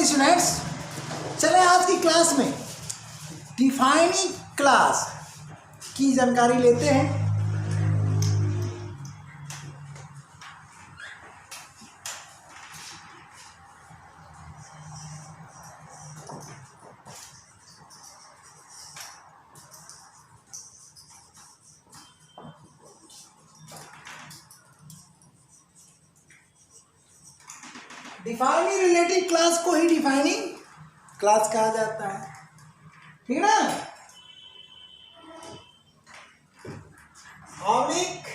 Students, चले आज की क्लास में डिफाइनिंग क्लास की जानकारी लेते हैं। डिफाइनिंग रिलेटिव क्लास को ही डिफाइनिंग क्लास कहा जाता है, ठीक है ना। Oblique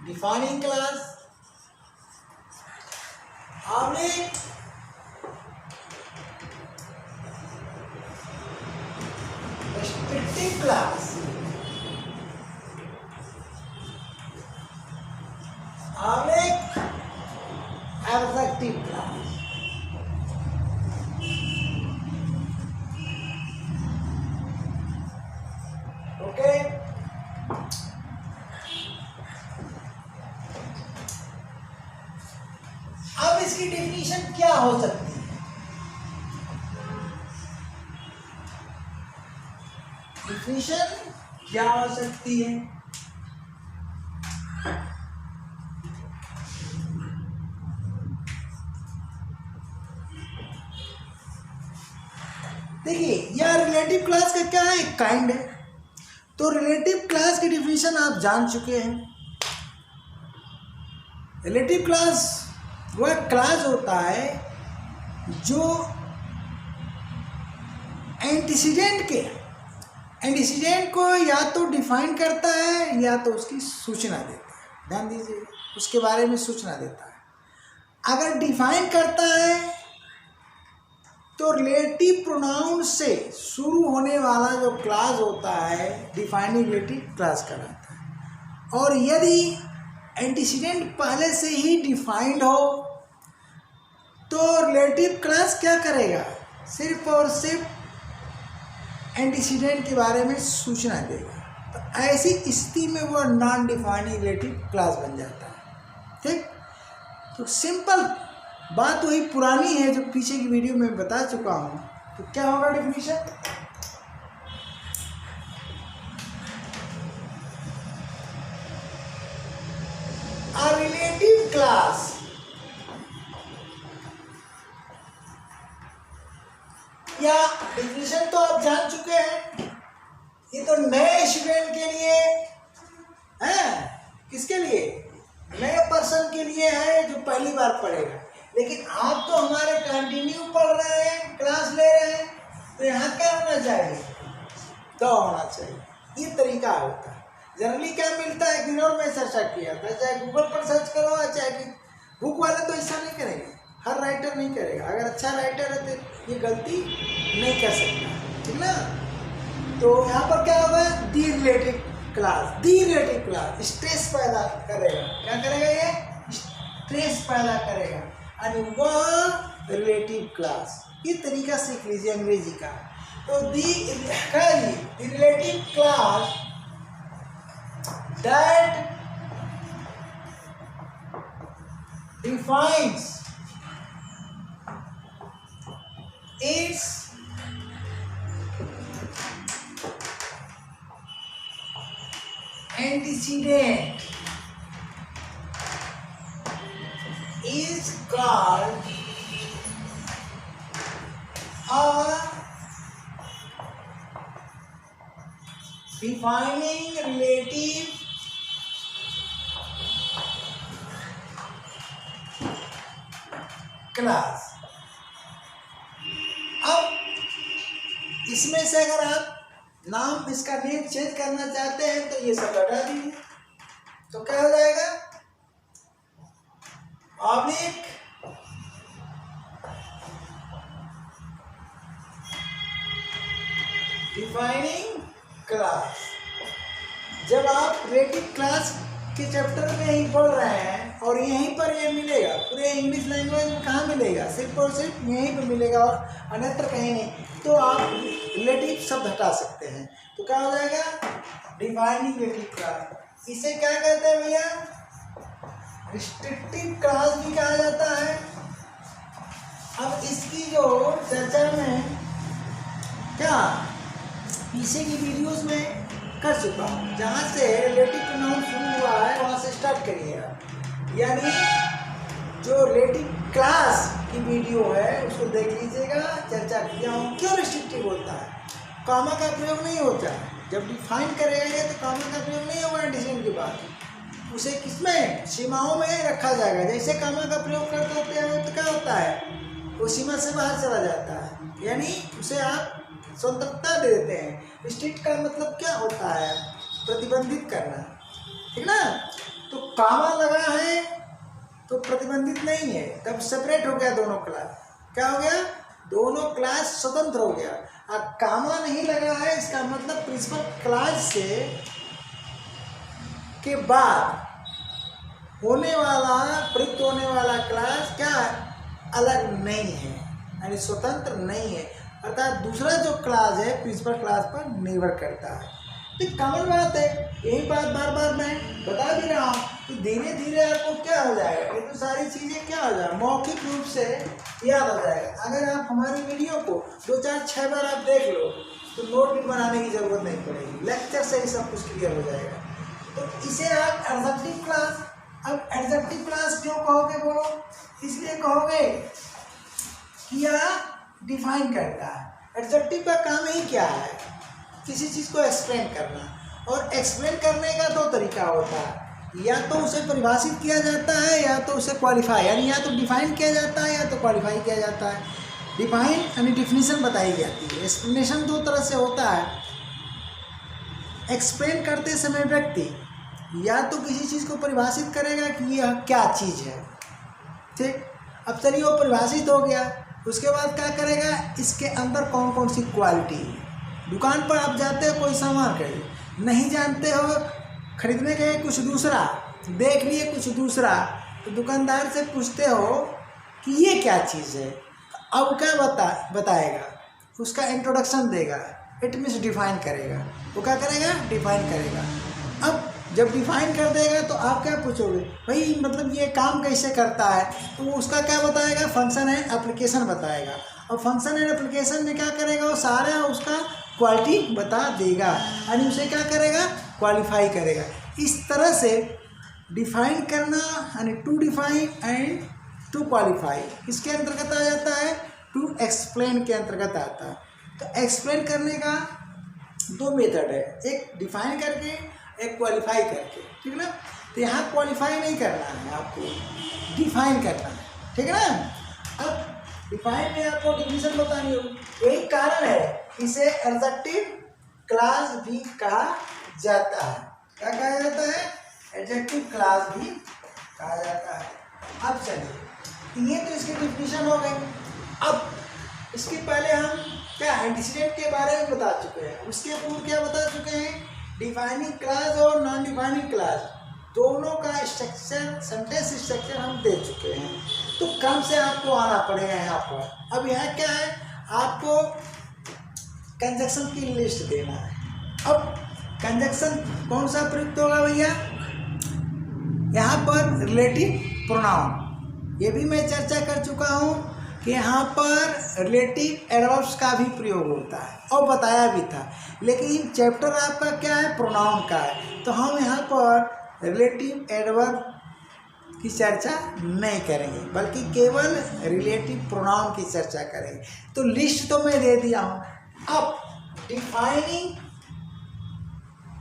defining class, oblique restrictive class, oblique objective class. Okay, अब इसकी डेफिनेशन क्या हो सकती है? डेफिनेशन क्या हो सकती है? देखिए, यह रिलेटिव क्लास का क्या है, एक काइंड है। तो रिलेटिव क्लास की डिफिनेशन आप जान चुके हैं। रिलेटिव क्लास वह क्लास होता है जो एंटीसीडेंट को या तो डिफाइन करता है या तो उसकी सूचना देता है। ध्यान दीजिए, उसके बारे में सूचना देता है। अगर डिफाइन करता है तो रिलेटिव प्रोनाउन से शुरू होने वाला जो क्लास होता है डिफाइनिंग रिलेटिव क्लास कहलाता है। और यदि एंटीसीडेंट पहले से ही डिफाइंड हो तो रिलेटिव क्लास क्या करेगा, सिर्फ और सिर्फ एंटीसीडेंट के बारे में सूचना देगा। तो ऐसी स्थिति में वह नॉन डिफाइनिंग रिलेटिव क्लास बन जाता है। ठीक, तो सिंपल बात वही पुरानी है जो पीछे की वीडियो में बता चुका हूं। तो क्या होगा डेफिनेशन? अ रिलेटिव क्लास या डेफिनेशन तो आप जान चुके हैं। ये तो नए स्टूडेंट के लिए है, किसके लिए? नए पर्सन के लिए है जो पहली बार पढ़ेगा। लेकिन आप तो हमारे कंटिन्यू पढ़ रहे हैं, क्लास ले रहे हैं, तो यहाँ क्या होना चाहिए? तो होना चाहिए। ये तरीका होता है। जनरली क्या मिलता है, इग्नोर में चर्चा किया था, चाहे गूगल पर सर्च करो चाहे कि बुक वाले तो ऐसा नहीं करेंगे, हर राइटर नहीं करेगा। अगर अच्छा राइटर है तो ये गलती नहीं कर सकता, ठीक ना। तो यहाँ पर क्या होगा, दी रिलेटिव क्लास स्ट्रेस पैदा करेगा। क्या करेगा? ये स्ट्रेस पैदा करेगा। और वह रिलेटिव क्लास, ये तरीका सीख लीजिए अंग्रेजी का। तो the relative clause that defines its antecedent is called a defining relative class। अब इसमें से अगर आप नाम, इसका नेम चेंज करना चाहते हैं तो ये सब हटा दीजिए। तो क्या हो जाएगा? Oblique defining class. जब आप रिलेटिव क्लास के चैप्टर में ही पढ़ रहे हैं और यहीं पर ये मिलेगा, पूरे इंग्लिश लैंग्वेज में कहाँ मिलेगा? सिर्फ और सिर्फ यहीं पर मिलेगा और अन्यत्र कहीं नहीं। तो आप रिलेटिव शब्द हटा सकते हैं। तो क्या हो जाएगा? Defining relative class. इसे क्या कहते हैं भैया? रिस्ट्रिक्टिव क्लास भी कहा जाता है। अब इसकी जो चर्चा में क्या पीछे की वीडियोस में कर चुका हूँ, जहाँ से रिलेटिव प्रोनाउन शुरू हुआ है वहाँ से स्टार्ट करिएगा। यानी जो रिलेटिव क्लास की वीडियो है उसको देख लीजिएगा, चर्चा किया हूँ क्यों रिस्ट्रिक्टिव होता है, कॉमा का प्रयोग नहीं होता है। जब डिफाइन करेगा तो कॉमा का प्रयोग नहीं होगा एडिशन के बाद, उसे किसमें सीमाओं में रखा जाएगा। जैसे कॉमा का प्रयोग करते हैं तो क्या होता है, वो सीमा से बाहर चला जाता है, यानी उसे आप स्वतंत्रता दे देते हैं। रिस्ट्रिक्ट का मतलब क्या होता है, प्रतिबंधित करना, ठीक ना। तो कॉमा लगा है तो प्रतिबंधित नहीं है, तब सेपरेट हो गया दोनों क्लास। क्या हो गया, दोनों क्लास स्वतंत्र हो गया। अब कॉमा नहीं लगा है इसका मतलब प्रिंसिपल क्लास से के बाद होने वाला प्रयुक्त होने वाला क्लास क्या अलग नहीं है, यानी स्वतंत्र नहीं है, अर्थात दूसरा जो क्लास है प्रिंसिपल क्लास पर निर्भर करता है। तो कॉमन बात है, यही बात बार बार मैं बता भी रहा हूँ कि धीरे धीरे आपको क्या हो जाएगा, ये तो सारी चीज़ें क्या हो जाएगा मौखिक रूप से याद हो जाएगा। अगर आप हमारी वीडियो को 2 4 6 बार आप देख लो तो नोट भी बनाने की जरूरत नहीं पड़ेगी, लेक्चर से ही सब कुछ क्लियर हो जाएगा। तो इसे आप एडजेक्टिव क्लास, अब एडजेक्टिव क्लास क्यों कहोगे बोलो, इसलिए कहोगे कि यह डिफाइन करता है। एडजेक्टिव का काम ही क्या है, किसी चीज़ को एक्सप्लेन करना, और एक्सप्लेन करने का 2 तरीका होता है, या तो उसे परिभाषित किया जाता है या तो उसे क्वालिफाई, यानी या तो डिफाइन किया जाता है या तो क्वालिफाई किया जाता है। डिफाइन यानी डिफिनीशन बताई जाती है, एक्सप्लेनेशन 2 तरह से होता है। एक्सप्लेन करते समय व्यक्ति या तो किसी चीज़ को परिभाषित करेगा कि यह क्या चीज़ है, ठीक। अब चलिए वो परिभाषित हो गया, उसके बाद क्या करेगा, इसके अंदर कौन कौन सी क्वालिटी है। दुकान पर आप जाते हो कोई सामान खरीद, नहीं जानते हो, खरीदने गए कुछ दूसरा, देख लिए कुछ दूसरा, तो दुकानदार से पूछते हो कि ये क्या चीज़ है, अब क्या बताएगा, उसका इंट्रोडक्शन देगा, इट मीन्स डिफाइन करेगा। वो क्या करेगा, डिफाइन करेगा। अब जब डिफाइन कर देगा तो आप क्या पूछोगे, भाई मतलब ये काम कैसे करता है, तो वो उसका क्या बताएगा, फंक्शन एंड एप्लीकेशन बताएगा। और फंक्शन एंड एप्लीकेशन में क्या करेगा, वो सारा उसका क्वालिटी बता देगा, यानी उसे क्या करेगा, क्वालिफाई करेगा। इस तरह से डिफाइन करना यानी to define and to qualify किसके अंतर्गत आ जाता है, टू एक्सप्लेन के अंतर्गत आता है। तो एक्सप्लेन करने का 2 मेथड है, एक डिफाइन करके, एक क्वालिफाई करके, ठीक ना। तो यहाँ क्वालिफाई नहीं करना है, आपको डिफाइन करना है, ठीक है ना। अब डिफाइन में आपको डिफिनीशन बतानी होगी, यही कारण है इसे एडजेक्टिव क्लास भी कहा जाता है। क्या कहा जाता है, एडजेक्टिव क्लास भी कहा जाता है। अब चलिए, ये तो इसकी डिफिनीशन हो गई। अब इसके पहले हम क्या एंटीसीडेंट के बारे में बता चुके हैं, उसके पूर्व क्या बता चुके हैं, डिफाइनिंग क्लास और नॉन डिफाइनिंग क्लास दोनों का स्ट्रक्चर, सेंटेंस स्ट्रक्चर हम दे चुके हैं। तो कम से आपको आना पड़ेगा यहाँ पर। अब यहाँ क्या है, आपको कंजक्शन की लिस्ट देना है। अब कंजक्शन कौन सा प्रयुक्त होगा भैया, यहाँ पर रिलेटिव प्रोनाउन, ये भी मैं चर्चा कर चुका हूँ कि यहाँ पर रिलेटिव एडवर्ब्स का भी प्रयोग होता है और बताया भी था, लेकिन चैप्टर आपका क्या है, प्रोनाउन का है, तो हम यहाँ पर रिलेटिव एडवर्ब की चर्चा नहीं करेंगे, बल्कि केवल रिलेटिव प्रोनाउन की चर्चा करेंगे। तो लिस्ट तो मैं दे दिया हूँ। अब डिफाइनिंग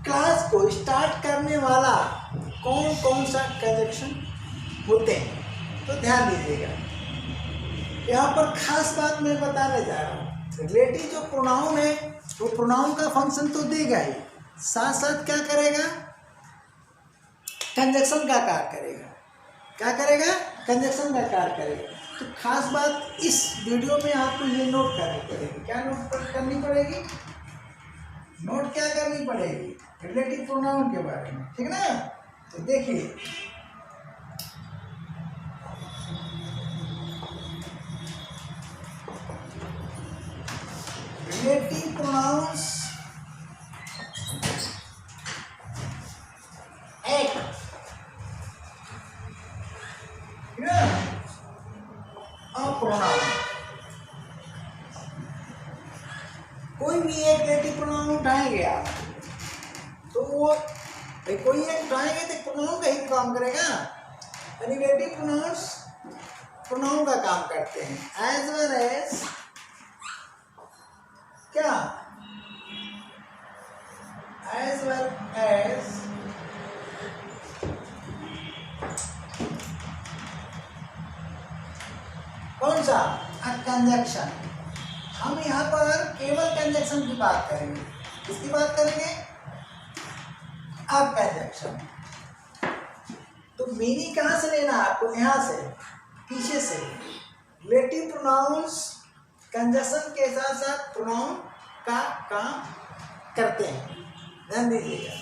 क्लास को स्टार्ट करने वाला कौन कौन सा कंजक्शन होते हैं, तो ध्यान दीजिएगा। यहाँ पर खास बात मैं बताने जा रहा हूँ, रिलेटिव जो प्रोनाउन है वो प्रोनाउन का फंक्शन तो देगा ही, साथ साथ क्या करेगा, कंजक्शन का कार्य करेगा। क्या करेगा, कंजक्शन का कार्य करेगा। तो खास बात इस वीडियो में आपको ये नोट करनी पड़ेगी। क्या नोट करनी पड़ेगी, नोट क्या करनी पड़ेगी, रिलेटिव प्रोनाउन के बारे में, ठीक ना। तो देखिए, रिलेटिव प्रोनाउंस एक ठीक है। अब प्रोनाउन, कोई भी एक रिलेटिव प्रोनाउन उठाएंगे आप तो वो कोई एक उठाएंगे तो प्रोनाउन का ही काम करेगा। रिलेटिव प्रोनाउंस प्रोनाउन का काम करते हैं एज वेल एज क्या, एज वेल एज कौन सा, कंजक्शन। हम यहाँ पर केवल कंजक्शन की बात करेंगे। किसकी बात करेंगे, अब कंजक्शन। तो मीनिंग कहाँ से लेना है आपको, यहाँ से पीछे से। रिलेटिव प्रोनाउंस कंजक्शन के साथ साथ प्रोनाउन का काम करते हैं, ध्यान दीजिएगा।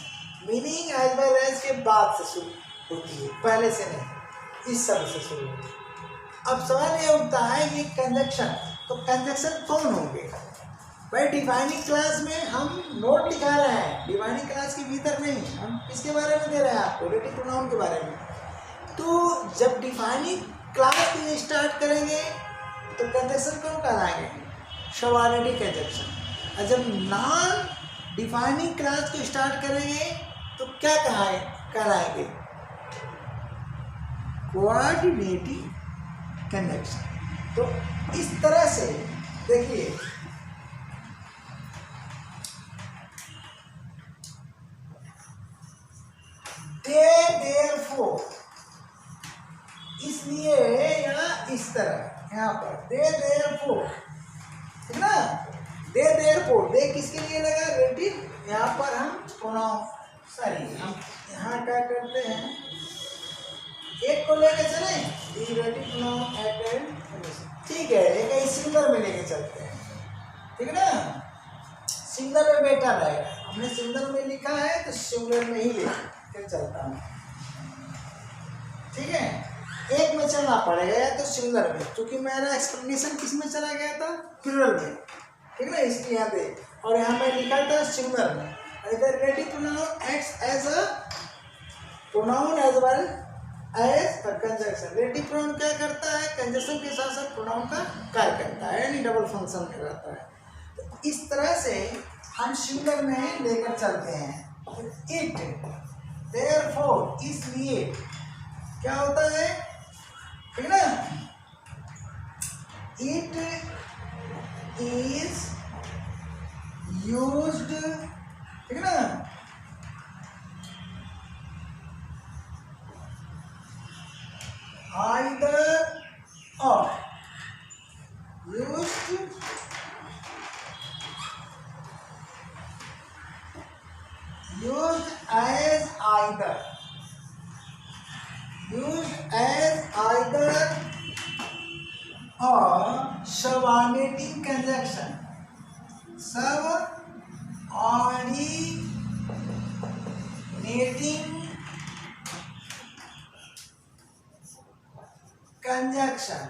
मीनिंग एज वेल एज के बाद से शुरू होती है, पहले से नहीं, इस शब्द से शुरू होती है। अब सवाल ये उठता है कि कंजक्शन, तो कंजक्शन कौन होंगे भाई। डिफाइनिंग क्लास में हम नोट दिखा रहे हैं, डिफाइनिंग क्लास के भीतर नहीं, हम किसके बारे में दे रहे हैं आपको, रिलेटिव प्रोनाउन के बारे में। तो जब डिफाइनिंग क्लास के स्टार्ट करेंगे तो कंजक्शन कौन कहलाएंगे, सबार्डिनेट कंजक्शन। और जब नॉन डिफाइनिंग क्लास को स्टार्ट करेंगे तो क्या कहलाएंगे, कोऑर्डिनेटिंग कंजक्शन। तो इस तरह से देखिए, देयरफॉर, इसलिए या इस तरह यहाँ पर देयरफॉर, ठीक ना। देयरफॉर, दे किसके लिए लगा, रिलेटिव। यहाँ पर हम प्रोनाउन, सॉरी हम यहाँ क्या करते हैं, एक को लेके चले, रिलेटिव प्रोनाउन एट, ठीक है, एक सिंगुलर में लेके चलते हैं, ठीक है ना। सिंगुलर में बेटर रहेगा, हमने सिंगुलर में लिखा है तो सिंगुलर में ही लेके चलता हूँ, ठीक है। एक में चलना पड़ेगा या तो सिंगुलर में, क्योंकि मेरा एक्सप्लेनेशन किस में चला गया था, प्लूरल में, ठीक ना, इसलिए यहाँ पे। और यहाँ मैं लिखा था सिंगुलर में। इधर relative pronoun acts as a pronoun as well as conjunction. Relative pronoun क्या करता है, कंजक्शन के साथ साथ प्रोनाउन का कार्य करता है, यानी डबल फंक्शन में रहता है। तो इस तरह से हम सिंगुलर में लेकर चलते हैं। इट, देयरफॉर, इसलिए क्या होता है, ठीक ना। इट इज यूज्ड, ठीक ना, either or, used as either, used as either or subordinating conjunction, subordinating conjunction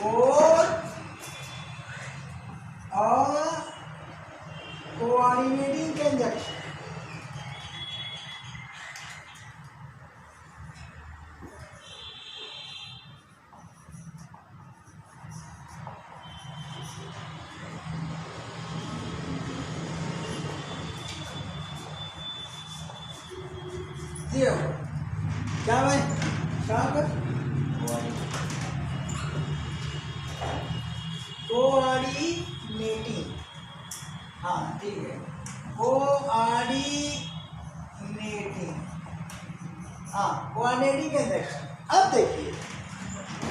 or coordinating conjunction। क्या भाई, कहाँ पर कोऑर्डिनेटिंग, हाँ ठीक है, कोऑर्डिनेटिंग, हाँ कोऑर्डिनेटिंग कंजक्शन। अब देखिए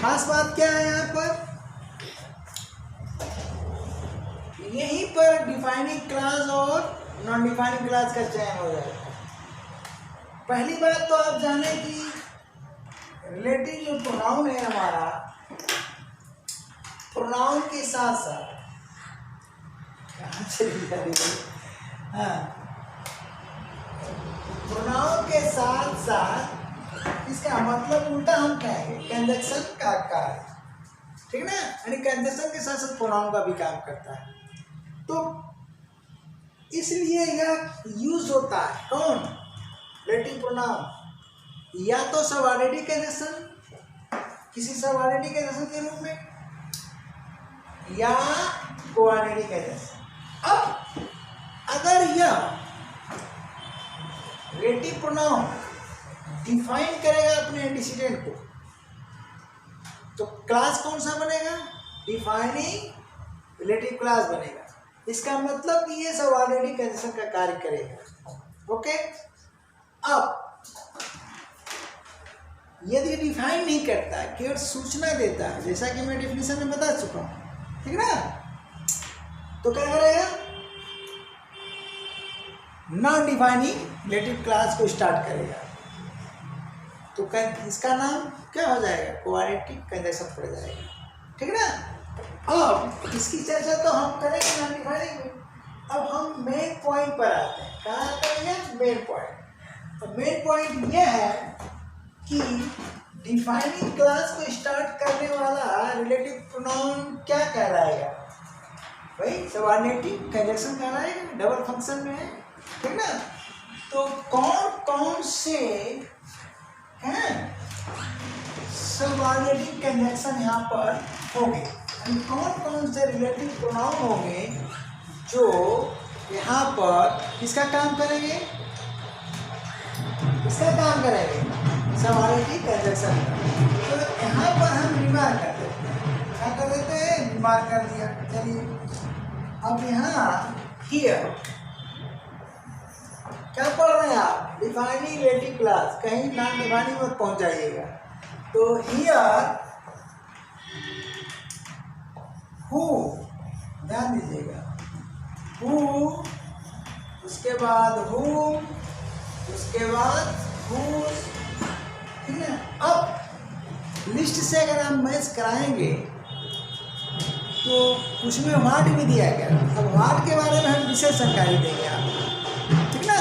खास बात क्या है यहाँ पर, यहीं पर डिफाइनिंग क्लास और नॉन डिफाइनिंग क्लास का चयन हो जाएगा। पहली बात तो आप जाने कि रिलेटिव जो प्रोनाउन है हमारा, प्रोनाउन के साथ साथ, हाँ प्रोनाउन के साथ साथ इसका मतलब उल्टा हम कहेंगे कंजक्शन का कार्य, ठीक ना, यानी कंजक्शन के साथ साथ प्रोनाउन का भी काम करता है। तो इसलिए यह यूज होता है कौन, रिलेटिव प्रोनाउन या तो सबऑर्डिनरी कंजक्शन किसी सबऑर्डिनरी कंजक्शन के रूप में, या कोऑर्डिनरी कंजक्शन। अब अगर यह रिलेटिव प्रोनाउन डिफाइन करेगा अपने एंटीसीडेंट को, तो क्लास कौन सा बनेगा? डिफाइनिंग रिलेटिव क्लास बनेगा। इसका मतलब कि ये सबऑर्डिनरी कंजक्शन का कार्य करेगा। ओके, अब यदि डिफाइन नहीं करता है, केवल सूचना देता है, जैसा कि मैं डेफिनेशन में बता चुका हूं, ठीक ना, तो क्या करेगा? नॉन डिफाइनिंग रिलेटिव क्लास को स्टार्ट करेगा। तो इसका नाम क्या हो जाएगा? कोऑर्डिनेटिव कंजक्शन पड़ जाएगा, ठीक ना। अब इसकी चर्चा तो हम करेंगे नॉन डिफाइनिंग में। अब हम मेन पॉइंट पर आते हैं। कहाँ आते हैं? Main point. अब मेन पॉइंट यह है कि डिफाइनिंग क्लास को स्टार्ट करने वाला रिलेटिव प्रोनाउन क्या कहलाएगा? भाई सबऑर्डिनेटिव कंजक्शन कहलाएगा, डबल फंक्शन में है, ठीक ना। तो कौन कौन से हैं सबऑर्डिनेटिव कंजक्शन यहाँ पर होंगे, कौन कौन से रिलेटिव प्रोनाउन होंगे जो यहाँ पर किसका काम करेंगे? इसका काम करेंगे सबऑर्डिनेटिव कंजक्शन। तो यहाँ पर हम रिमार्क कर देते हैं। क्या कर देते हैं? रिमार्क कर दिया। चलिए अब यहाँ हियर क्या पढ़ रहे हैं आप? डिफाइनिंग रिलेटिव क्लास, कहीं नॉन डिफाइनिंग मत पहुंच जाइएगा। तो हियर हु, ध्यान दीजिएगा, हु, उसके बाद whom, उसके बाद whose, ठीक है। अब लिस्ट से अगर हम मैच कराएंगे तो उसमें व्हाट भी दिया गया। अब व्हाट के बारे में हम विशेष जानकारी देंगे आपको, ठीक ना,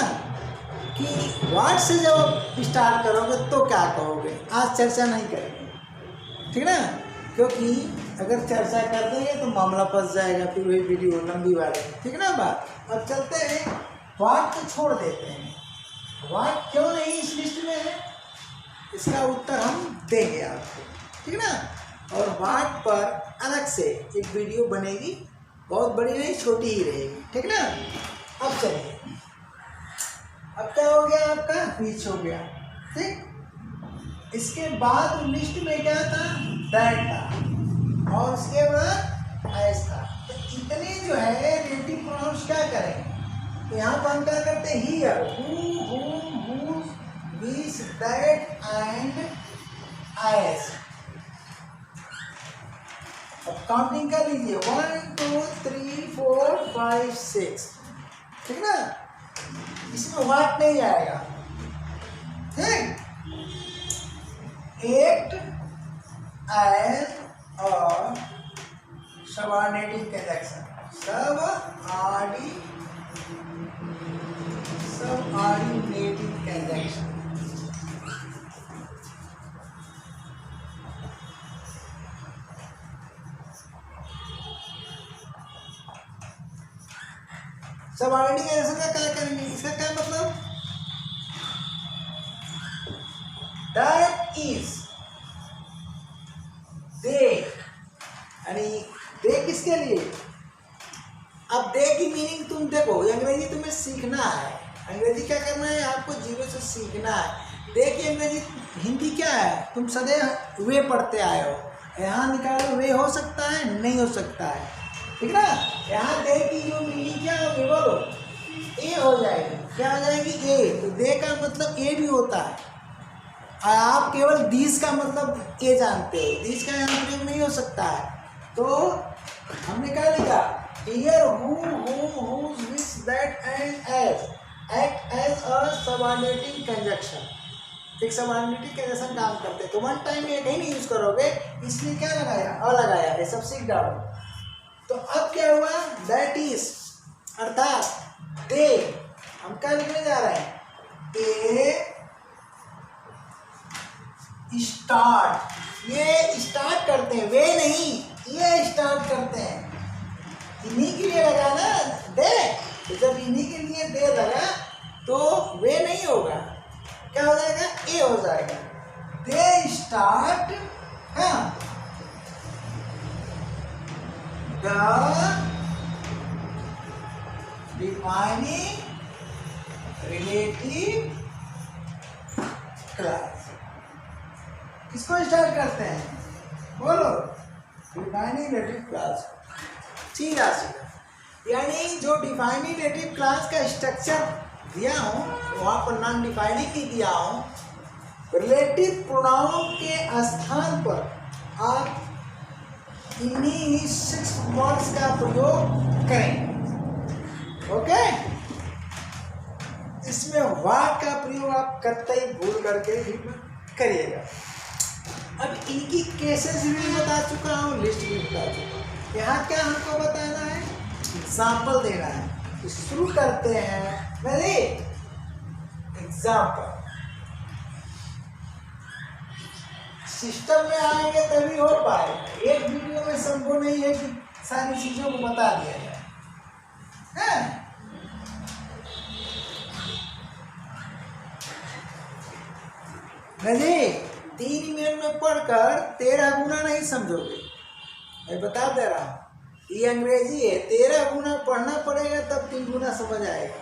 कि व्हाट से जब आप स्टार्ट करोगे तो क्या कहोगे। आज चर्चा नहीं करेंगे, ठीक ना, क्योंकि अगर चर्चा कर देंगे तो मामला फंस जाएगा, फिर वही वीडियो लंबी वाली, ठीक ना बात। अब चलते हैं, व्हाट तो छोड़ देते हैं। व्हाट क्यों नहीं इस लिस्ट में है, इसका उत्तर हम देंगे आपको, ठीक ना। और व्हाट पर अलग से एक वीडियो बनेगी, बहुत बड़ी नहीं, छोटी ही रहेगी, ठीक ना। अब चलिए, अब क्या हो गया? आपका रीच हो गया, ठीक। इसके बाद लिस्ट में क्या था? दैट था, और उसके बाद एस था। तो इतने जो है रिलेटिव प्रोनाउंस क्या करेंगे? तो यहाँ पर हम क्या करते हैं? Here, who, whom, whose, which, that and as। अब काउंटिंग कर लीजिए, 1 2 3 4 5 6, ठीक ना। इसमें व्हाट नहीं आएगा, ठीक। एक्ट एज और सबऑर्डिनेटिव कंजक्शन, सबऑर्डिनेटिव कंजक्शन। सबऑर्डिनेटिव कंजक्शन का क्या करेंगे? इसका क्या मतलब? दैट इज, दे, यानी दे किसके लिए? अब दे की मीनिंग तुम देखो, अंग्रेजी तुम्हें सीखना है। अंग्रेजी क्या करना है? आपको जीरो से सीखना है। दे की अंग्रेजी हिंदी क्या है? तुम सदैव वे पढ़ते आए हो, यहाँ निकालो वे हो सकता है, नहीं हो सकता है, ठीक ना। यहाँ दे की जो मीनिंग क्या होगी बोलो? ए हो जाएगी। क्या हो जाएगी? ए। तो दे का मतलब ए भी होता है, और आप केवल दीस का मतलब ए जानते हो, दीस का यहाँ प्रयोग नहीं हो सकता है। तो हमने क्या लिखा? Here, who, whom, whose, which, that and as act as a subordinating conjunction। एक सबऑर्डिनेटिव कंजक्शन काम करते हैं। तो वन टाइम ये कहीं नहीं यूज करोगे, इसलिए क्या लगाया? अ लगाया, ये सब सीख डालो। तो अब क्या हुआ? दैट इज, अर्थात दे, हम क्या लिखने जा रहे हैं? ए स्टार्ट, ये स्टार्ट करते हैं, वे नहीं, ये स्टार्ट करते हैं। इन्हीं के लिए लगा ना दे, तो जब इन्हीं के लिए दे लगा तो वे नहीं होगा, क्या हो जाएगा, ए हो जाएगा। They start the defining relative class. किसको स्टार्ट करते हैं, बोलो, डिफाइनिंग रिलेटिव क्लास। सीधा सीधा, यानी जो डिफाइनिंग रिलेटिव क्लास का स्ट्रक्चर दिया हूँ वहाँ पर नॉन डिफाइनिंग ही दिया हूँ। रिलेटिव प्रोनाउन के स्थान पर आप इन्हीं 6 वर्ड्स का प्रयोग करें। ओके, इसमें वाट का प्रयोग आप कतई भूल करके ही करिएगा। अब इनकी केसेस भी बता चुका हूँ, लिस्ट भी बता चुका हूँ। यहाँ क्या हमको बताना है, एग्जाम्पल देना है। तो शुरू करते हैं, रेडी, एग्जाम्पल। सिस्टम में आएंगे तभी हो पाएगा, एक वीडियो में संभव नहीं है कि सारी चीजों को बता दिया जाए। नहीं, 3 मिनट में पढ़कर 13 गुना नहीं समझोगे, मैं बता दे रहा हूँ। ये अंग्रेजी है, 13 गुना पढ़ना पड़ेगा तब 3 गुना समझ आएगा।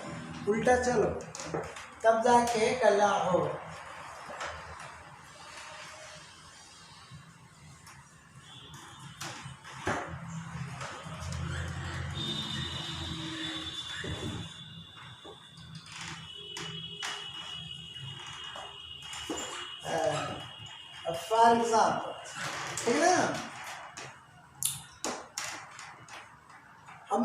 उल्टा चलो तब जाके कल्याण होगा। फॉर एग्जाम्पल, ठीक है ना, हम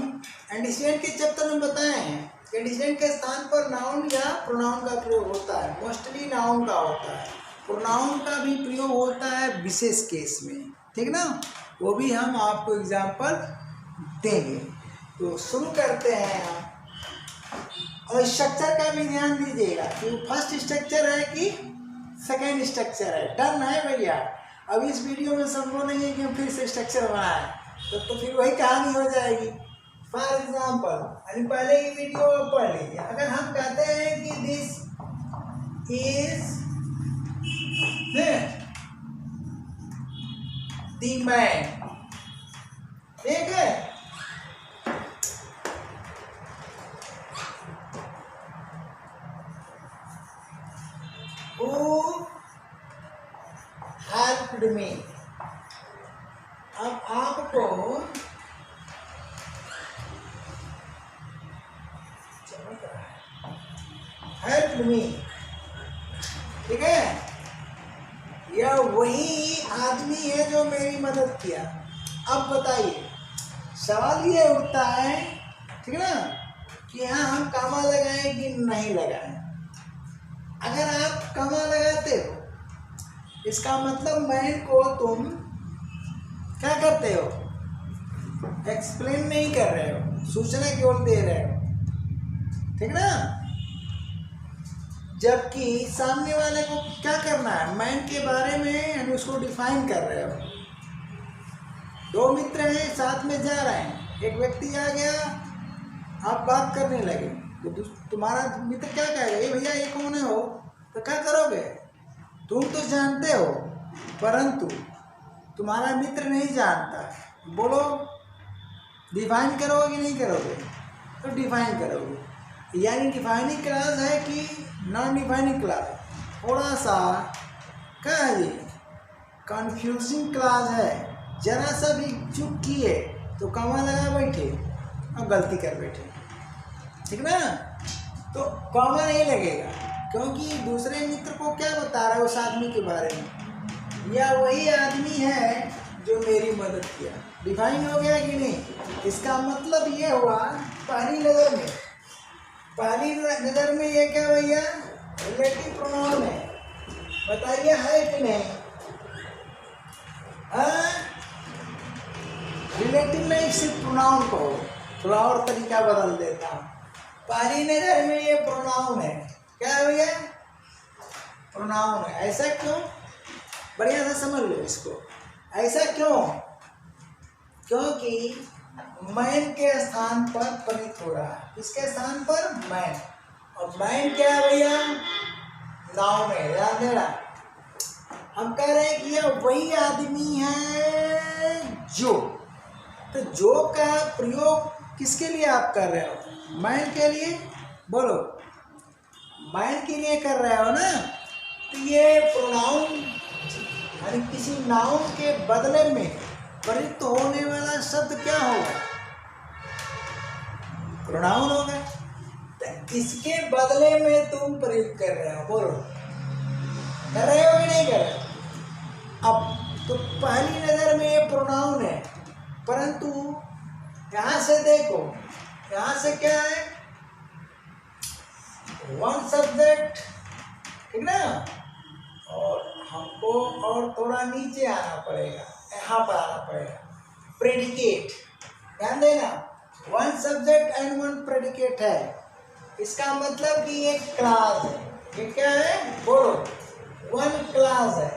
एंटीसीडेंट के चैप्टर में बताए हैं, एंटीसीडेंट के स्थान पर नाउन या प्रोनाउन का प्रयोग होता है। मोस्टली नाउन का होता है, प्रोनाउन का भी प्रयोग होता है विशेष केस में, ठीक ना, वो भी हम आपको एग्जाम्पल देंगे। तो शुरू करते हैं, और स्ट्रक्चर का भी ध्यान दीजिएगा कि फर्स्ट स्ट्रक्चर है कि सेकेंड स्ट्रक्चर है। डन है भैया। अब इस वीडियो में संभव नहीं है कि हम फिर से स्ट्रक्चर बनाएं, तो फिर वही कहानी हो जाएगी। फॉर एग्जाम्पल, यानी पहले ही वीडियो पढ़ लीजिए। अगर हम कहते हैं कि दिस इज द मैन, ठीक है, who helped me। अब आपको हेल्प मी, ठीक है, यह वही आदमी है जो मेरी मदद किया। अब बताइए, सवाल ये उठता है, ठीक है ना, कि यहाँ हम कामा लगाएं कि नहीं लगाएं। अगर आप कामा लगाते हो, इसका मतलब मैन को तुम क्या करते हो, एक्सप्लेन नहीं कर रहे हो, सूचना केवल दे रहे हो, ठीक ना। जबकि सामने वाले को क्या करना है, मैन के बारे में, यानी उसको डिफाइन कर रहे हो। 2 मित्र हैं, साथ में जा रहे हैं, एक व्यक्ति आ गया, आप बात करने लगे, तो तुम्हारा मित्र क्या कहेगा, ये भैया ये कौन है हो, तो क्या करोगे, तुम तो जानते हो परंतु तुम्हारा मित्र नहीं जानता, बोलो डिफाइन करोगे कि नहीं करोगे, तो डिफाइन करोगे। यानी डिफाइनिंग क्लास है कि नॉन डिफाइनिंग क्लास, थोड़ा सा क्या है ये, कन्फ्यूजिंग क्लास है। जरा सा भी चुप किए तो कमा लगा बैठे और गलती कर बैठे, ठीक ना, तो कॉमा नहीं लगेगा, क्योंकि दूसरे मित्र को क्या बता रहा है उस आदमी के बारे में, या वही आदमी है जो मेरी मदद किया। डिफाइन हो गया कि नहीं। इसका मतलब ये हुआ पहली नज़र में ये क्या भैया, रिलेटिव प्रोनाउन है, बताइए है कि नहीं। रिलेटिव नहीं, सिर्फ प्रोनाउन को थोड़ा और तरीका बदल देता हूँ। पहली नज़र में ये प्रोनाउन है, क्या है भैया, प्रोनाउन है। ऐसा क्यों, बढ़िया से समझ लो इसको, ऐसा क्यों, क्योंकि मैन के स्थान पर प्रयुक्त हो रहा है। किसके स्थान पर, मैन। और मैन क्या है भैया, नाउन है, ध्यान देना। हम कह रहे हैं कि यह वही आदमी है जो, तो जो का प्रयोग किसके लिए आप कर रहे हो? मैन के लिए, बोलो मैन के लिए कर रहे हो ना। तो ये प्रोनाउन यानी किसी नाउन के बदले में प्रयुक्त होने वाला शब्द क्या होगा? प्रोनाउन होगा। तो इसके बदले में तुम प्रयुक्त कर रहे हो, बोलो कर रहे हो कि नहीं कर रहे हो? अब तो पहली नजर में ये प्रोनाउन है, परंतु यहां से देखो, यहां से क्या है? वन सब्जेक्ट, ठीक ना। और हमको और थोड़ा नीचे आना पड़ेगा, यहाँ पर आना पड़ेगा, प्रेडिकेट। ध्यान देना, one subject and one predicate है। इसका मतलब कि एक क्लास है। ये क्या है? बोलो, वन क्लास है,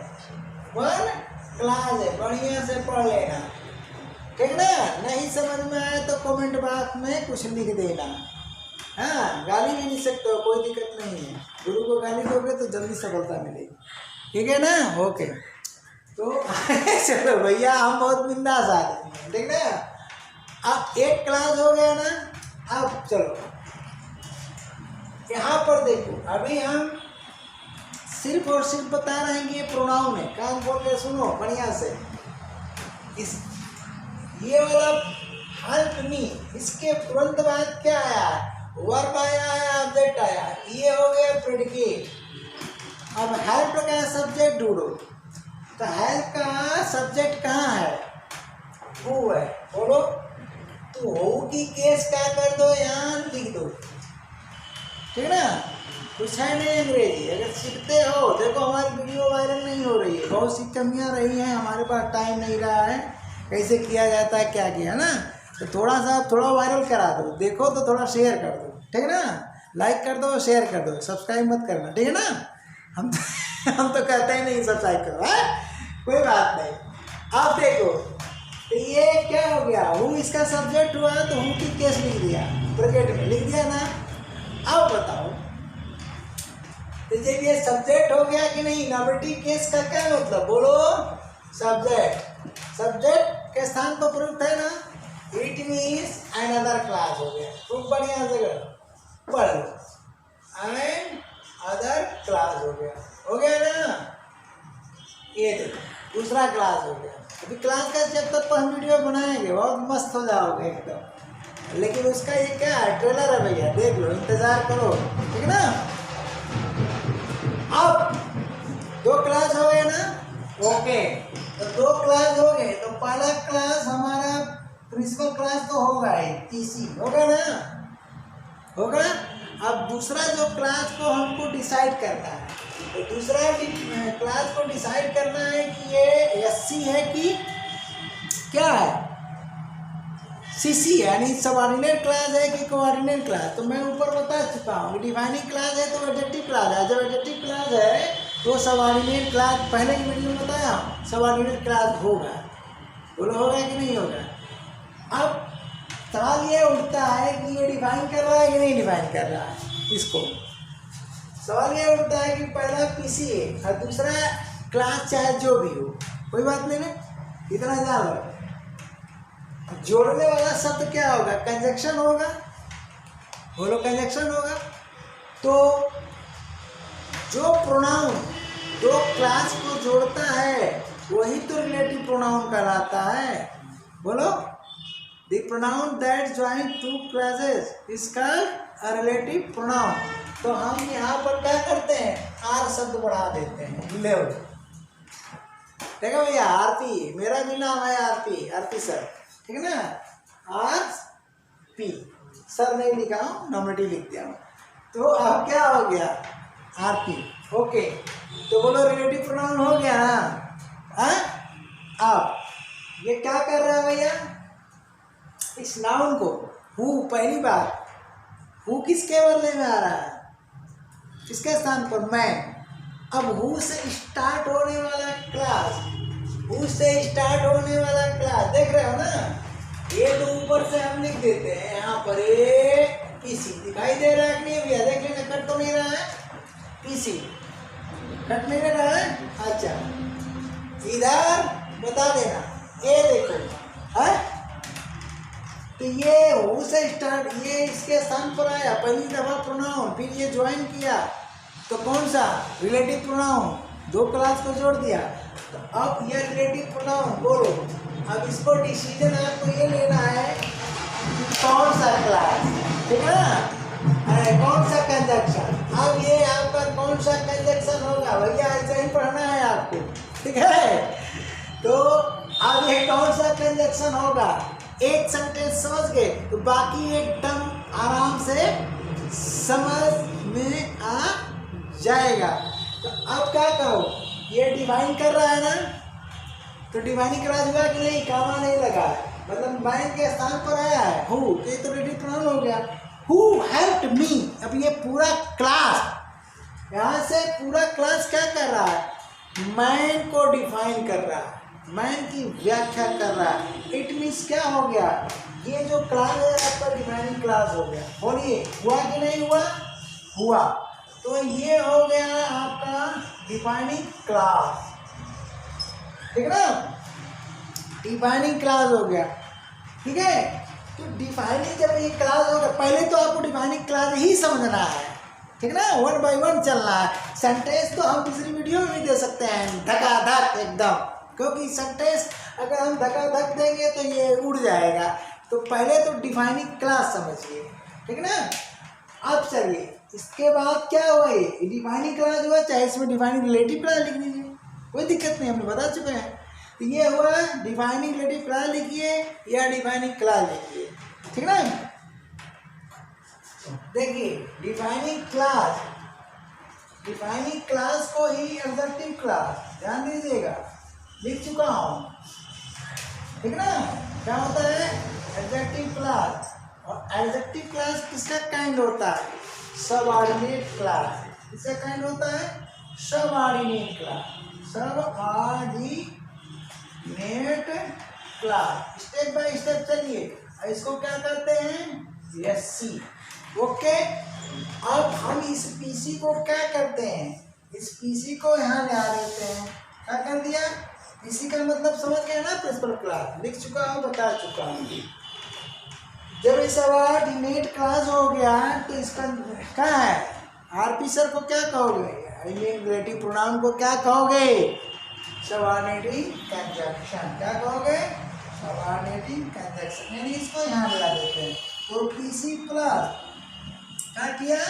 वन क्लास है। बढ़िया से पढ़ लेना, ठीक ना। नहीं समझ में आए तो कमेंट बॉक्स में कुछ लिख देना। हाँ, गाली भी नहीं सकते हो, कोई दिक्कत नहीं है। गुरु को गाली दोगे तो जल्दी सफलता मिलेगी, ठीक है ना। ओके, तो चलो भैया, हम बहुत बिंदास आदमी हैं, ठीक ना। अब एक क्लास हो गया ना। अब चलो यहाँ पर देखो, अभी हम सिर्फ और सिर्फ बता रहे हैं कि ये प्रोनाउन है। कान खोल के सुनो बढ़िया से। इस ये वाला हेल्प मी, इसके तुरंत बाद क्या आया? वर्ब आया है, ऑब्जेक्ट आया, ये हो गया प्रेडिकेट। अब हेल्प का सब्जेक्ट ढूंढो। तो हेल्प का सब्जेक्ट कहाँ है? हु है, बोलो। तो हु की केस क्या कर दो, यहाँ लिख दो, ठीक ना। कुछ है नहीं अंग्रेजी, अगर सीखते हो। देखो हमारी वीडियो वायरल नहीं हो रही है, बहुत सी कमियां रही हैं, हमारे पास टाइम नहीं रहा है, कैसे किया जाता है, क्या किया ना। तो थोड़ा वायरल करा दो, देखो तो थोड़ा शेयर कर दो, ठीक है ना। लाइक कर दो, शेयर कर दो, सब्सक्राइब मत करना, ठीक है ना। हम तो कहते ही नहीं सब्सक्राइब करो, है कोई बात नहीं। आप देखो, तो ये क्या हो गया? हूँ इसका सब्जेक्ट हुआ, तो हूँ की केस लिख दिया, ब्रैकेट में लिख दिया ना। अब बताओ, तो जब ये सब्जेक्ट हो गया कि नहीं, नॉमिनेटिव केस का क्या मतलब? बोलो, सब्जेक्ट के स्थान पर प्रयुक्त है ना। इट मीन्स अनदर क्लास हो गया। खूब बढ़िया से पढ़ लो, एंड अदर क्लास हो गया ना। ये देखो दूसरा क्लास हो गया। अभी क्लास का चैप्टर पर हम वीडियो बनाएंगे, बहुत मस्त हो जाओगे एकदम। लेकिन उसका ये क्या है? ट्रेलर है भैया, देख लो, इंतजार करो, ठीक है ना। अब दो क्लास हो गए ना, ओके। तो दो क्लास हो गए, तो पहला क्लास हमारा प्रिंसिपल क्लास तो होगा ही, पीसी होगा ना, होगा। अब दूसरा जो क्लास को हमको डिसाइड करना है, तो दूसरा क्लास को डिसाइड करना है कि ये एससी है कि क्या है, सीसी यानी सबऑर्डिनेट क्लास है कि कोऑर्डिनेट क्लास। तो मैं ऊपर बता चुका हूँ, डिफाइनिंग क्लास है तो एडजेक्टिव क्लास है। जब एडजेक्टिव क्लास है तो सबऑर्डिनेट क्लास, पहले की वीडियो में बताया, सबऑर्डिनेट क्लास होगा। बोलो होगा कि नहीं होगा? अब सवाल ये उठता है कि ये डिफाइन कर रहा है कि नहीं डिफाइन कर रहा है। इसको सवाल ये उठता है कि पहला पीसी है और दूसरा क्लास चाहे जो भी हो, कोई बात नहीं ना, इतना जान लो। जोड़ने वाला शब्द क्या होगा? कंजक्शन होगा, बोलो कंजक्शन होगा। तो जो प्रोनाउन दो क्लास को जोड़ता है वही तो रिलेटिव प्रोनाउन कहलाता है। बोलो, the pronoun that join two clauses is called a relative pronoun. तो हम यहाँ पर क्या करते हैं? आर शब्द बढ़ा देते हैं, ले ठीक है भैया। आरपी, मेरा भी नाम है आरपी सर, ठीक है ना। आर पी सर नहीं लिखा हूँ, नॉमिनेटिव लिख दिया हूँ। तो अब क्या हो गया? R P, okay. तो बोलो रिलेटिव प्रोनाउन हो गया ना। अब ये क्या कर रहा है भैया? इस नाउन को हु, पहली बार हु किसके बदले में आ रहा है? किसके स्थान पर? मैं। अब हु से स्टार्ट होने वाला क्लास, हु से स्टार्ट होने वाला क्लास देख रहे हो ना। ये तो ऊपर से हम लिख देते हैं यहाँ पर, ए पीसी दिखाई दे रहा है कि नहीं भैया? देख लेना, कट तो नहीं रहा है। पीसी कट नहीं रहा है? अच्छा, इधर बता देना, ये देखो है, तो ये हु से स्टार्ट, ये इसके स्थान पर आया पहली दफा प्रोनाउन, फिर ये ज्वाइन किया तो कौन सा रिलेटिव प्रोनाउन, दो क्लास को जोड़ दिया, तो अब ये रिलेटिव प्रोनाउन बोलो। अब इसको डिसीजन आपको ये लेना है कौन सा क्लास, ठीक है ना, कौन सा कंजक्शन। अब ये आपका कौन सा कंजक्शन होगा भैया, ऐसा ही पढ़ना है आपको, ठीक है। तो अब ये कौन सा कंजक्शन होगा, एक सेंटेंस समझ गए तो बाकी एकदम आराम से समझ में आ जाएगा। तो अब क्या कहो, ये डिफाइन कर रहा है ना, तो डिफाइनिंग क्लास हुआ कि नहीं, कामा नहीं लगा है, मतलब डिफाइन के स्थान पर आया है हु, ये तो रिलेटिव प्रोनाउन हो गया। हु हेल्प्ड मी, अब ये पूरा क्लास, यहाँ से पूरा क्लास क्या कर रहा है, मैन को डिफाइन कर रहा है, मैन की व्याख्या कर रहा है। इट मीन्स क्या हो गया, ये जो क्लास है आपका डिफाइनिंग क्लास हो गया। बोलिए हुआ कि नहीं हुआ, हुआ। तो ये हो गया आपका डिफाइनिंग क्लास, ठीक है ना, डिफाइनिंग क्लास हो गया, ठीक है। तो डिफाइनिंग जब ये क्लास हो गया, पहले तो आपको डिफाइनिंग क्लास ही समझना है, ठीक है ना, वन बाय वन चलना है। सेंटेंस तो हम दूसरी वीडियो में भी दे सकते हैं धकाधक एकदम, क्योंकि सेंटेंस अगर हम धकाधक देंगे तो ये उड़ जाएगा। तो पहले तो डिफाइनिंग क्लास समझिए, ठीक है ना। अब चलिए इसके बाद क्या हुआ, ये डिफाइनिंग क्लास हुआ, चाहे इसमें डिफाइनिंग रिलेटिव क्लास लिख दीजिए, कोई दिक्कत नहीं, हमने बता चुके हैं। तो ये हुआ डिफाइनिंग रिलेटिव क्लास लिखिए या डिफाइनिंग क्लास लिखिए, ठीक है ना। देखिए डिफाइनिंग क्लास को ही एडजेक्टिव क्लास, ध्यान दीजिएगा, लिख चुका हूँ, ठीक है ना। क्या होता है एडजेक्टिव क्लास, और एडजेक्टिव क्लास किसका काइंड होता है, सबऑर्डिनेट क्लास। किसका काइंड होता है, subordinate class, subordinate class. Step by step चलिए, इसको क्या करते हैं, यस सी, ओके। अब हम इस पीसी को क्या करते हैं, इस पीसी को यहाँ ले आ देते हैं, क्या कर दिया, पीसी का मतलब समझ गए ना, प्रिंसिपल क्लास लिख चुका हूँ, बता चुका हूँ। जब ये सबऑर्डिनेट क्लास हो गया तो इसका क्या है, आरपी सर को क्या कहोगे, रिलेटिव प्रोनाउन को क्या कहोगे, सबऑर्डिनेटिंग कंजंक्शन, क्या कहोगे, सबऑर्डिनेटिंग कंजंक्शन, यानी इसको यहाँ लगा देते हैं। तो पीसी प्लस क्या किया,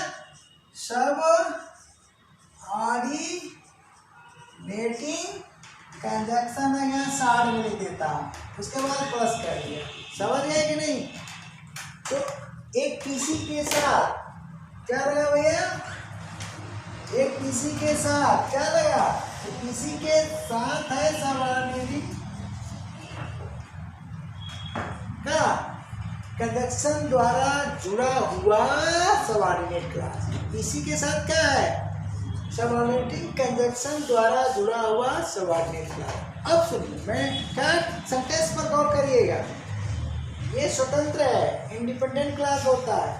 सबऑर्डिनेटिंग कंजंक्शन है, यहाँ 60 में लिख देता हूँ, उसके बाद प्लस कर दिया, समझ गए कि नहीं। तो एक पीसी के साथ क्या लगा भैया, एक पीसी के साथ क्या लगा, तो पीसी के साथ है सबऑर्डिनेटिंग का कंजंक्शन द्वारा जुड़ा हुआ सबऑर्डिनेट क्लास। पीसी के साथ क्या है, सबऑर्डिनेटिंग कंजंक्शन द्वारा जुड़ा हुआ सबऑर्डिनेट क्लास। अब सुनिए, मैं क्या सेंटेंस पर गौर करिएगा, ये स्वतंत्र है, इंडिपेंडेंट क्लास होता है।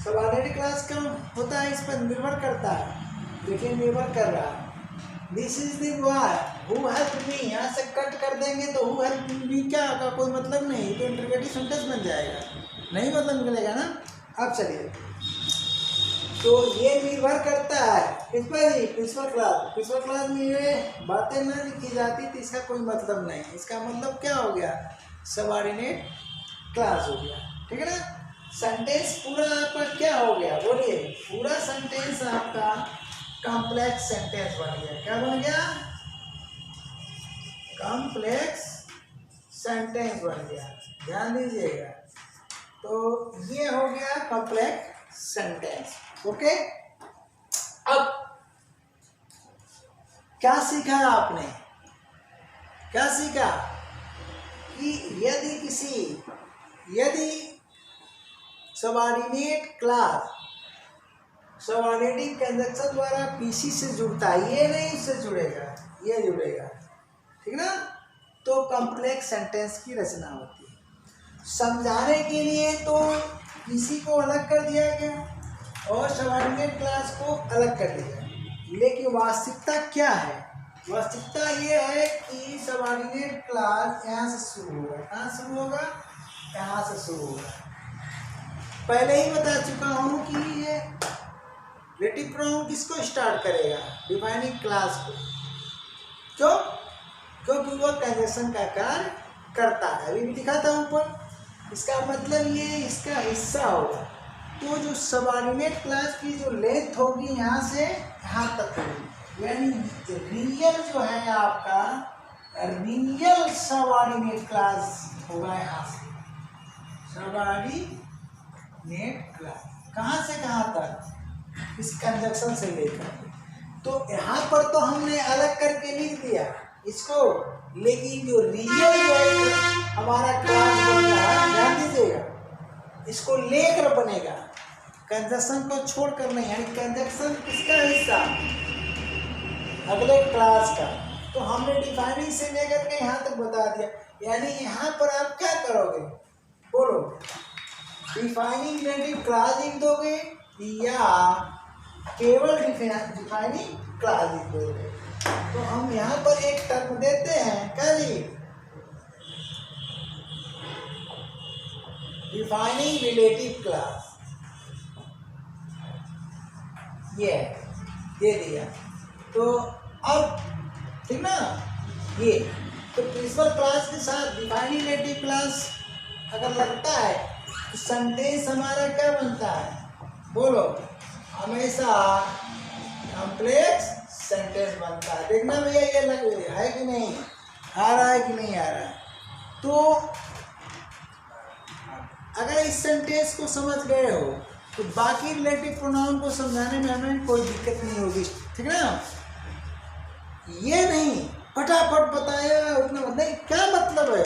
सबऑर्डिनेट क्लास क्यों होता है, इस पर निर्भर करता है, देखिए निर्भर कर रहा है। This is the boy who helped me, यहाँ से कट कर देंगे तो हु हेल्प्ड मी क्या का कोई मतलब नहीं, तो इंटरोगेटिव सेंटेंस बन जाएगा, नहीं मतलब निकलेगा ना। अब चलिए, तो ये निर्भर करता है किस पर ही, प्रिंसिपल क्लास में ये बातें ना लिखी जाती तो इसका कोई मतलब नहीं, इसका मतलब क्या हो गया, सबऑर्डिनेट क्लास हो गया, ठीक है ना। सेंटेंस पूरा आपका क्या हो गया, बोलिए, पूरा सेंटेंस आपका कॉम्प्लेक्स सेंटेंस बन गया, क्या बन गया, कॉम्प्लेक्स सेंटेंस बन गया, ध्यान दीजिएगा। तो ये हो गया कॉम्प्लेक्स सेंटेंस, ओके। अब क्या सीखा आपने, क्या सीखा कि यदि सबऑर्डिनेट क्लास सबऑर्डिनेटिंग कंजंक्शन द्वारा पीसी से जुड़ता है, ये नहीं इससे जुड़ेगा, ये जुड़ेगा, ठीक ना, तो कॉम्प्लेक्स सेंटेंस की रचना होती है। समझाने के लिए तो पीसी को अलग कर दिया गया और सबऑर्डिनेट क्लास को अलग कर दिया, लेकिन वास्तविकता क्या है? वास्तविकता ये है कि सबऑर्डिनेट क्लास यहाँ से शुरू होगा। कहाँ शुरू होगा? यहाँ से शुरू होगा। पहले ही बता चुका हूँ कि ये रिलेटिव प्रोनाउन किसको स्टार्ट करेगा? डिफाइनिंग क्लास को। क्यों? क्योंकि वह कंजक्शन का कार्य करता है। अभी भी दिखा था ऊपर। इसका मतलब ये इसका हिस्सा होगा। तो जो सबऑर्डिनेट क्लास की जो लेंथ होगी यहाँ से यहाँ तक होगी, यानी रियल जो है आपका रियल सबऑर्डिनेट क्लास होगा यहाँ से। सबऑर्डिनेट क्लास कहाँ से कहाँ तक? इस कंजक्शन से लेकर। तो यहाँ पर तो हमने अलग करके लिख दिया इसको, लेकिन जो रियल जो है हमारा क्लास बन रहा है, ध्यान दीजिएगा, इसको लेकर बनेगा, कंजक्शन को छोड़कर नहीं। यानी कंजक्शन किसका हिस्सा? अगले क्लास का। तो हमने डिफाइनिंग से लेकर के यहाँ तक बता दिया। यानी यहाँ पर आप क्या करोगे? बोलो, डिफाइनिंग रिलेटिव क्लास लिख दोगे या केवल डिफाइनिंग क्लास लिख दोगे? तो हम यहाँ पर एक टर्म देते हैं, क्या जी? Defining relative class. ये दे दिया। तो अब ठीक ना, ये तो प्रिंसिपल क्लास के साथ डिफाइनिंग रिलेटिव क्लास अगर लगता है तो सेंटेंस हमारा क्या बनता है? बोलो, हमेशा कॉम्प्लेक्स सेंटेंस बनता है। देखना भैया ये लग है कि नहीं, आ रहा है कि नहीं आ रहा है। तो अगर इस सेंटेंस को समझ गए हो तो बाकी रिलेटिव प्रोनाउन को समझाने में हमें कोई दिक्कत नहीं होगी, ठीक है ना? ये नहीं फटाफट बताया उतना नहीं, क्या मतलब है?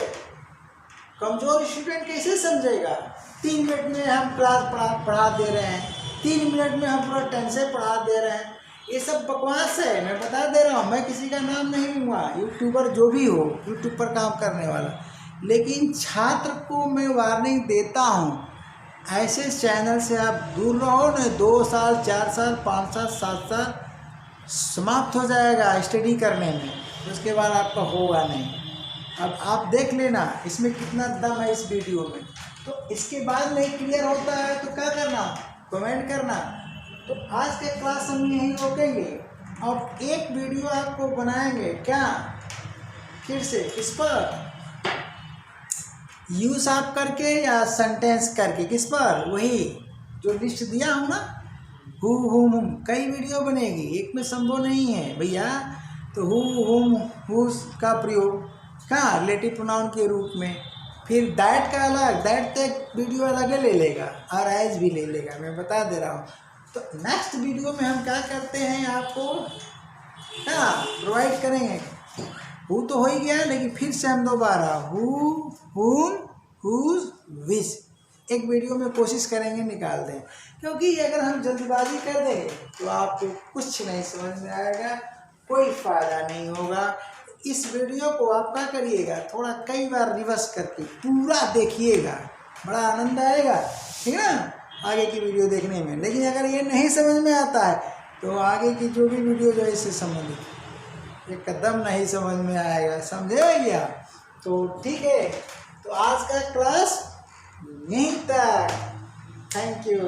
कमजोर स्टूडेंट कैसे समझेगा? 3 मिनट में हम क्लास पढ़ा दे रहे हैं, 3 मिनट में हम पूरा टेंशन पढ़ा दे रहे हैं। ये सब बकवास है, मैं बता दे रहा हूँ। मैं किसी का नाम नहीं लूँगा, यूट्यूबर जो भी हो, यूट्यूब पर काम करने वाला, लेकिन छात्र को मैं वार्निंग देता हूँ, ऐसे चैनल से आप दूर रहो। न 2 साल 4 साल 5 साल 7 साल समाप्त हो जाएगा स्टडी करने में, उसके बाद आपका होगा नहीं। अब आप देख लेना इसमें कितना दम है इस वीडियो में। तो इसके बाद नहीं क्लियर होता है तो क्या करना? कमेंट करना। तो आज के क्लास हम यहीं रोकेंगे। अब एक वीडियो आपको बनाएंगे, क्या फिर से किस पर? यूज आप करके या सेंटेंस करके, किस पर? वही जो लिस्ट दिया हूँ ना, हुम कई वीडियो बनेगी, एक में संभव नहीं है भैया। तो हुम का प्रयोग कहाँ? रिलेटिव प्रोनाउन के रूप में। फिर दैट का अलग, दैट तक वीडियो अलग ले लेगा और एज भी ले लेगा, मैं बता दे रहा हूँ। तो नेक्स्ट वीडियो में हम क्या करते हैं आपको क्या प्रोवाइड करेंगे? हु तो हो ही गया, लेकिन फिर से हम दोबारा हु, हुम, हुज, विच एक वीडियो में कोशिश करेंगे निकाल दें। क्योंकि अगर हम जल्दबाजी कर दें तो आपको कुछ नहीं समझ में आएगा, कोई फ़ायदा नहीं होगा। इस वीडियो को आप क्या करिएगा, थोड़ा कई बार रिवर्स करके पूरा देखिएगा, बड़ा आनंद आएगा, ठीक है ना, आगे की वीडियो देखने में। लेकिन अगर ये नहीं समझ में आता है तो आगे की जो भी वीडियो जो है इससे संबंधित एकदम नहीं समझ में आएगा, समझे भैया? तो ठीक है, तो आज का क्लास यहीं तक। Thank you.